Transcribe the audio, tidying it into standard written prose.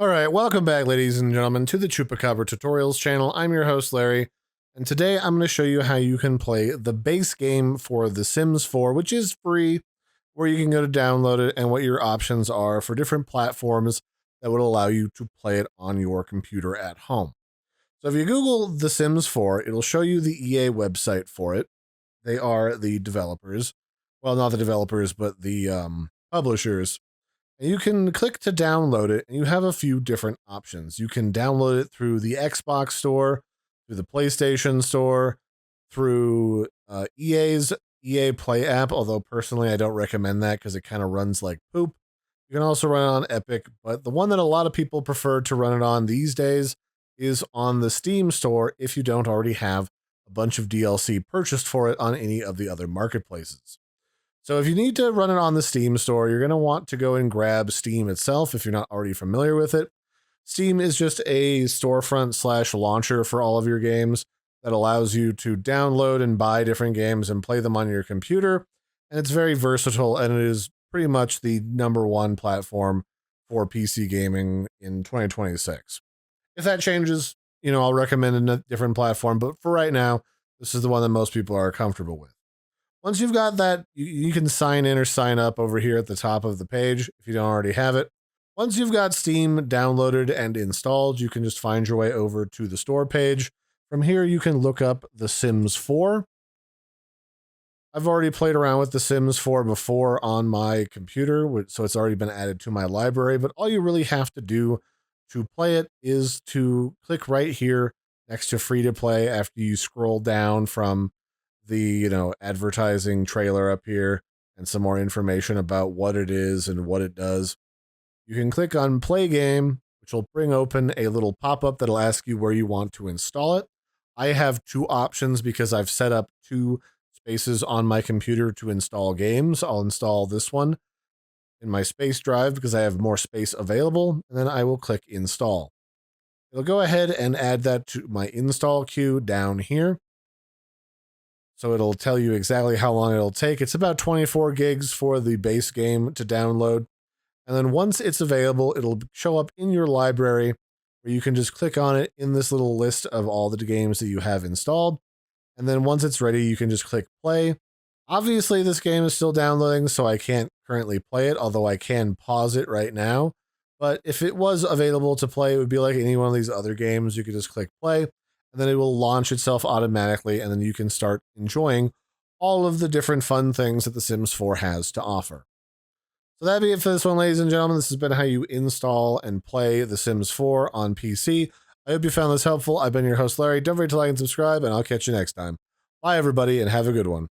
All right, welcome back, ladies and gentlemen, to the Chupacabra Tutorials channel. I'm your host, Larry, and today I'm going to show you how you can play the base game for The Sims 4, which is free, where you can go to download it, and what your options are for different platforms that would allow you to play it on your computer at home. So if you Google The Sims 4, it'll show you the EA website for it. They are the developers. Well, not the developers, but the publishers. And you can click to download it, and you have a few different options. You can download it through the Xbox Store, through the PlayStation Store, through EA's EA Play app, although personally I don't recommend that because it kind of runs like poop. You can also run it on Epic, but the one that a lot of people prefer to run it on these days is on the Steam Store if you don't already have a bunch of DLC purchased for it on any of the other marketplaces. So if you need to run it on the Steam store, you're going to want to go and grab Steam itself if you're not already familiar with it. Steam is just a storefront slash launcher for all of your games that allows you to download and buy different games and play them on your computer. And it's very versatile, and it is pretty much the #1 platform for PC gaming in 2026. If that changes, I'll recommend a different platform, but for right now, this is the one that most people are comfortable with. Once you've got that, you can sign in or sign up over here at the top of the page if you don't already have it. Once you've got Steam downloaded and installed, you can just find your way over to the store page. From here, you can look up The Sims 4. I've already played around with The Sims 4 before on my computer, so it's already been added to my library, but all you really have to do to play it is to click right here next to free to play after you scroll down from the advertising trailer up here and some more information about what it is and what it does. You can click on play game, which will bring open a little pop-up that'll ask you where you want to install it. I have two options because I've set up two spaces on my computer to install games. I'll install this one in my space drive because I have more space available, and then I will click install. It'll go ahead and add that to my install queue down here. So it'll tell you exactly how long it'll take. It's about 24 gigs for the base game to download. And then once it's available, it'll show up in your library where you can just click on it in this little list of all the games that you have installed. And then once it's ready, you can just click play. Obviously, this game is still downloading, so I can't currently play it, although I can pause it right now. But if it was available to play, it would be like any one of these other games. You could just click play, and then it will launch itself automatically, and then you can start enjoying all of the different fun things that The Sims 4 has to offer. So that'd be it for this one, ladies and gentlemen. This has been how you install and play The Sims 4 on PC. I hope you found this helpful. I've been your host, Larry. Don't forget to like and subscribe, and I'll catch you next time. Bye, everybody, and have a good one.